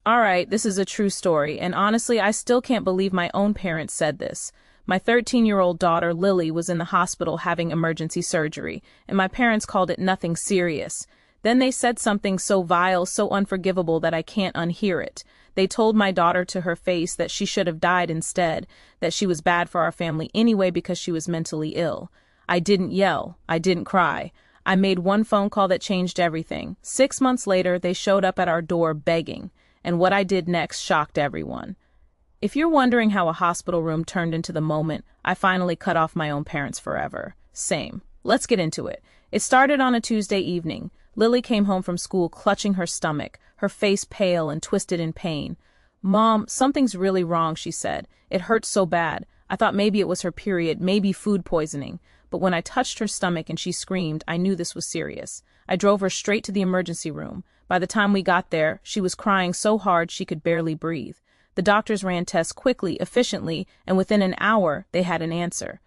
All right, this is a true story, and honestly, I still can't believe my own parents said this. My 13-year-old daughter, Lily, was in the hospital having emergency surgery, and my parents called it nothing serious. Then they said something so vile, so unforgivable that I can't unhear it. They told my daughter to her face that she should have died instead, that she was bad for our family anyway because she was mentally ill. I didn't yell. I didn't cry. I made one phone call that changed everything. 6 months later, they showed up at our door begging, and what I did next shocked everyone. If you're wondering how a hospital room turned into the moment I finally cut off my own parents forever, same. Let's get into it. It started on a Tuesday evening. Lily came home from school clutching her stomach, her face pale and twisted in pain. "Mom, something's really wrong," she said. "It hurts so bad. I thought maybe it was her period, maybe food poisoning." But when I touched her stomach and she screamed, I knew this was serious. I drove her straight to the emergency room. By the time we got there, she was crying so hard she could barely breathe. The doctors ran tests quickly, efficiently, and within an hour, they had an answer.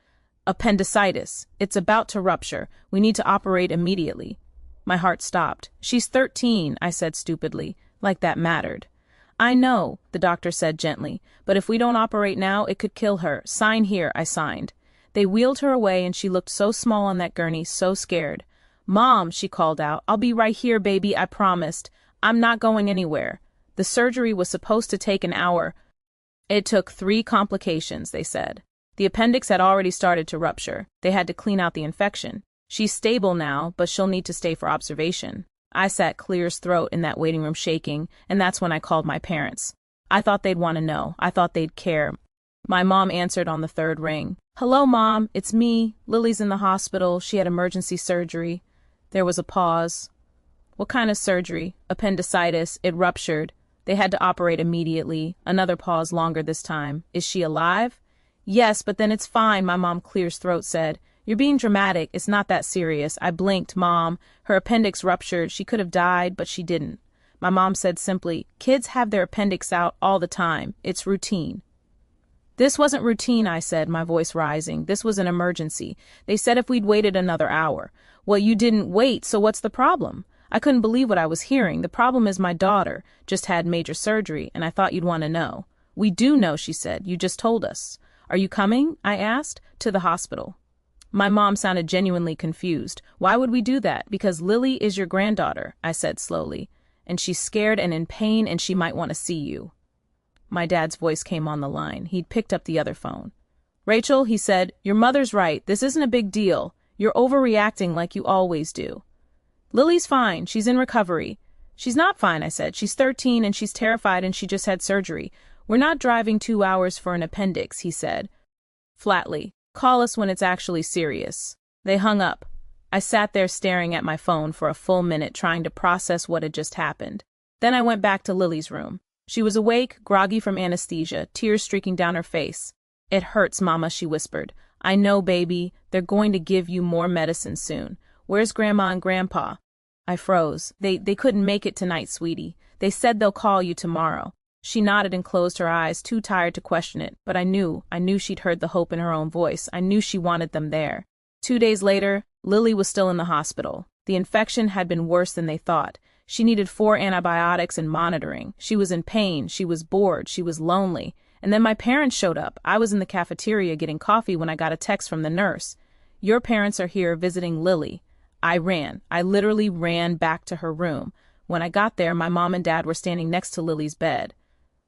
"Appendicitis. It's about to rupture. We need to operate immediately." My heart stopped. "She's 13, I said stupidly, like that mattered. "I know," the doctor said gently, "but if we don't operate now, it could kill her. Sign here," I signed. They wheeled her away and she looked so small on that gurney, so scared. "Mom," she called out, "I'll be right here, baby, I promised. I'm not going anywhere." The surgery was supposed to take an hour. It took 3 complications, they said. The appendix had already started to rupture. They had to clean out the infection. "She's stable now, but she'll need to stay for observation." I sat clear as throat in that waiting room shaking, and that's when I called my parents. I thought they'd want to know. I thought they'd care. My mom answered on the 3rd ring. "Hello, Mom, it's me. Lily's in the hospital. She had emergency surgery." There was a pause. "What kind of surgery?" "Appendicitis. It ruptured. They had to operate immediately." Another pause, longer this time. "Is she alive?" "Yes, but then it's fine," my mom clear's throat said. "You're being dramatic. It's not that serious." I blinked. "Mom, her appendix ruptured. She could have died, but she didn't." My mom said simply, "Kids have their appendix out all the time. It's routine." "This wasn't routine," I said, my voice rising. "This was an emergency. They said if we'd waited another hour." "Well, you didn't wait, so what's the problem?" I couldn't believe what I was hearing. "The problem is my daughter just had major surgery, and I thought you'd want to know." "We do know," she said. "You just told us." "Are you coming?" I asked. "To the hospital." My mom sounded genuinely confused. "Why would we do that?" "Because Lily is your granddaughter," I said slowly. "And she's scared and in pain, and she might want to see you." My dad's voice came on the line. He'd picked up the other phone. "Rachel," he said, "your mother's right. This isn't a big deal. You're overreacting like you always do. Lily's fine. She's in recovery." "She's not fine," I said. "She's 13 and she's terrified and she just had surgery." "We're not driving 2 hours for an appendix," he said flatly. "Call us when it's actually serious." They hung up. I sat there staring at my phone for a full minute trying to process what had just happened. Then I went back to Lily's room. She was awake, groggy from anesthesia, tears streaking down her face. "It hurts, Mama," she whispered. "I know, baby. They're going to give you more medicine soon. Where's Grandma and Grandpa?" I froze. They couldn't make it tonight, sweetie. They said they'll call you tomorrow." She nodded and closed her eyes, too tired to question it, but I knew she'd heard the hope in her own voice. I knew she wanted them there. 2 days later, Lily was still in the hospital. The infection had been worse than they thought. She needed 4 antibiotics and monitoring. She was in pain, she was bored, she was lonely. And then my parents showed up. I was in the cafeteria getting coffee when I got a text from the nurse. "Your parents are here visiting Lily." I ran. I literally ran back to her room. When I got there, my mom and dad were standing next to Lily's bed.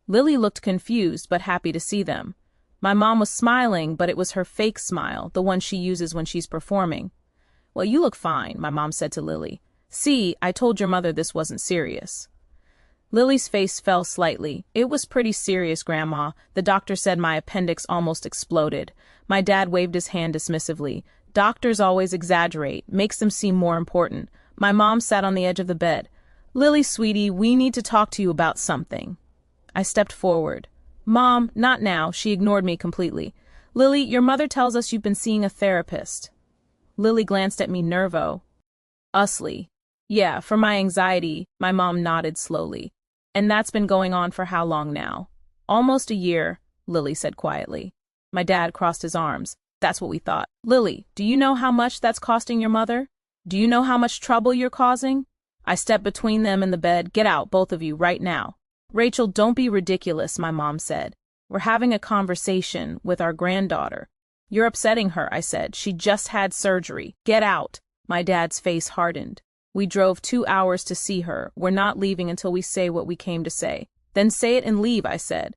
Lily looked confused, but happy to see them. My mom was smiling, but it was her fake smile, the one she uses when she's performing. "Well, you look fine," my mom said to Lily. "See, I told your mother this wasn't serious." Lily's face fell slightly. "It was pretty serious, Grandma. The doctor said my appendix almost exploded." My dad waved his hand dismissively. "Doctors always exaggerate, makes them seem more important." My mom sat on the edge of the bed. "Lily, sweetie, we need to talk to you about something." I stepped forward. "Mom, not now." She ignored me completely. "Lily, your mother tells us you've been seeing a therapist." Lily glanced at me nervo. "Usly." "Yeah, for my anxiety." My mom nodded slowly. "And that's been going on for how long now?" "Almost a year," Lily said quietly. My dad crossed his arms. "That's what we thought." "Lily, do you know how much that's costing your mother? Do you know how much trouble you're causing?" I stepped between them and the bed. "Get out, both of you, right now." Rachel, don't be ridiculous, my mom said. We're having a conversation with our granddaughter. You're upsetting her, I said. She just had surgery. Get out. My dad's face hardened. We drove 2 hours to see her. We're not leaving until we say what we came to say. Then say it and leave, I said.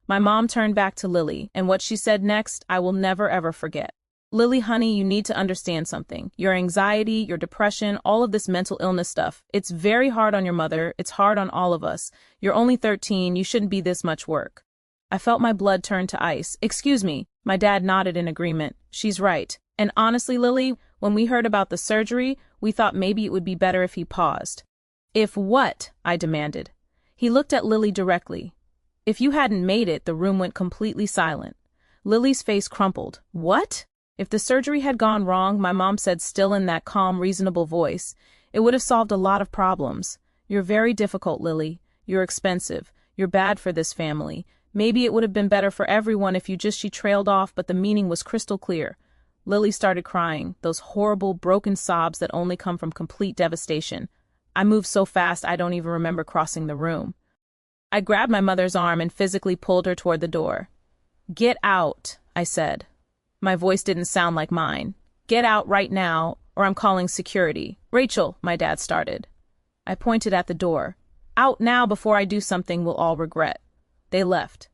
My mom turned back to Lily, and what she said next, I will never ever forget. Lily, honey, you need to understand something. Your anxiety, your depression, all of this mental illness stuff, it's very hard on your mother. It's hard on all of us. You're only 13. You shouldn't be this much work. I felt my blood turn to ice. Excuse me. My dad nodded in agreement. She's right. And honestly, Lily, when we heard about the surgery, we thought maybe it would be better if he paused. If what? I demanded. He looked at Lily directly. If you hadn't made it, the room went completely silent. Lily's face crumpled. What? If the surgery had gone wrong, my mom said, still in that calm, reasonable voice, it would have solved a lot of problems. You're very difficult, Lily. You're expensive. You're bad for this family. Maybe it would have been better for everyone if you just... She trailed off, but the meaning was crystal clear. Lily started crying, those horrible, broken sobs that only come from complete devastation. I moved so fast I don't even remember crossing the room. I grabbed my mother's arm and physically pulled her toward the door. Get out, I said. My voice didn't sound like mine. Get out right now, or I'm calling security. Rachel, my dad started. I pointed at the door. Out now before I do something we'll all regret. They left.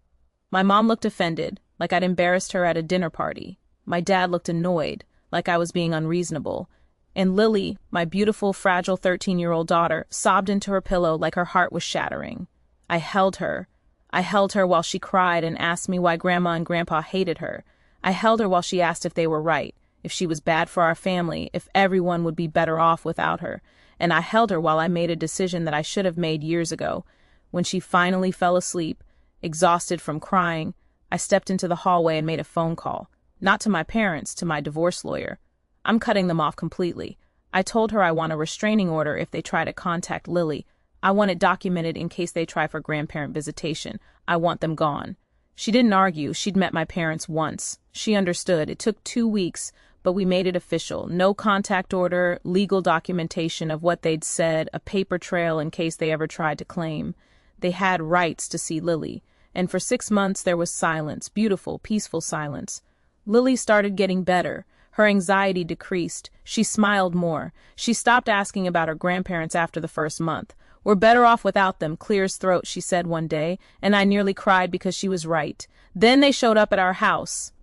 My mom looked offended, like I'd embarrassed her at a dinner party. My dad looked annoyed, like I was being unreasonable. And Lily, my beautiful, fragile 13-year-old daughter, sobbed into her pillow like her heart was shattering. I held her. I held her while she cried and asked me why Grandma and Grandpa hated her. I held her while she asked if they were right, if she was bad for our family, if everyone would be better off without her. And I held her while I made a decision that I should have made years ago. When she finally fell asleep, exhausted from crying, I stepped into the hallway and made a phone call. Not to my parents, to my divorce lawyer. I'm cutting them off completely. I told her I want a restraining order if they try to contact Lily. I want it documented in case they try for grandparent visitation. I want them gone. She didn't argue. She'd met my parents once. She understood. It took 2 weeks, but we made it official. No contact order, legal documentation of what they'd said, a paper trail in case they ever tried to claim. They had rights to see Lily. And for 6 months there was silence, beautiful, peaceful silence. Lily started getting better. Her anxiety decreased. She smiled more. She stopped asking about her grandparents after the first month. We're better off without them, clear as throat, she said one day, and I nearly cried because she was right. Then they showed up at our house.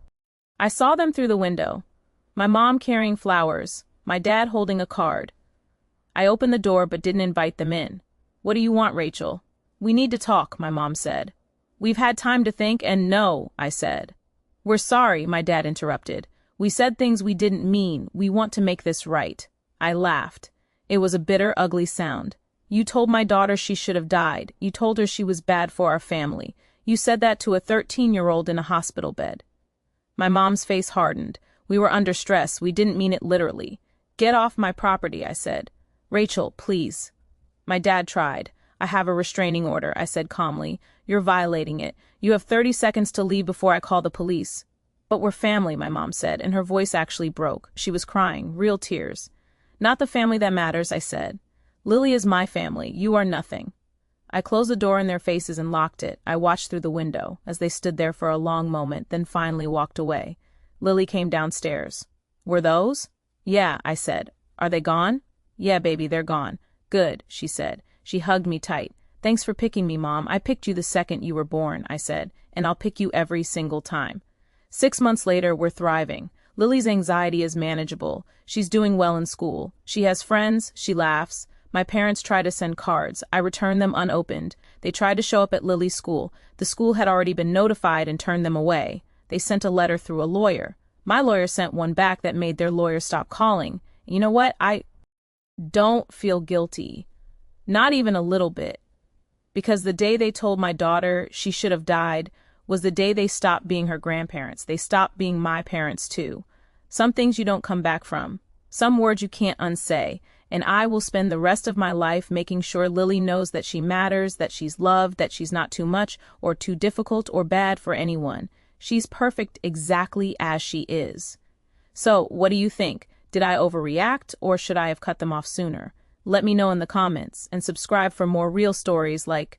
I saw them through the window. My mom carrying flowers, my dad holding a card. I opened the door but didn't invite them in. What do you want, Rachel? We need to talk, my mom said. We've had time to think, and no, I said. We're sorry, my dad interrupted. We said things we didn't mean. We want to make this right. I laughed. It was a bitter, ugly sound. You told my daughter she should have died. You told her she was bad for our family. You said that to a 13-year-old in a hospital bed. My mom's face hardened. We were under stress. We didn't mean it literally. Get off my property, I said. Rachel, please. My dad tried. I have a restraining order, I said calmly. You're violating it. You have 30 seconds to leave before I call the police. But we're family, my mom said, and her voice actually broke. She was crying, real tears. Not the family that matters, I said. Lily is my family. You are nothing. I closed the door in their faces and locked it. I watched through the window as they stood there for a long moment, then finally walked away. Lily came downstairs. Were those? Yeah, I said. Are they gone? Yeah, baby, they're gone. Good, she said. She hugged me tight. Thanks for picking me, Mom. I picked you the second you were born, I said, and I'll pick you every single time. 6 months later, we're thriving. Lily's anxiety is manageable. She's doing well in school. She has friends. She laughs. My parents try to send cards. I return them unopened. They tried to show up at Lily's school. The school had already been notified and turned them away. They sent a letter through a lawyer. My lawyer sent one back that made their lawyer stop calling. You know what? I don't feel guilty. Not even a little bit. Because the day they told my daughter she should have died was the day they stopped being her grandparents. They stopped being my parents too. Some things you don't come back from. Some words you can't unsay. And I will spend the rest of my life making sure Lily knows that she matters, that she's loved, that she's not too much or too difficult or bad for anyone. She's perfect exactly as she is. So, what do you think? Did I overreact, or should I have cut them off sooner? Let me know in the comments, and subscribe for more real stories like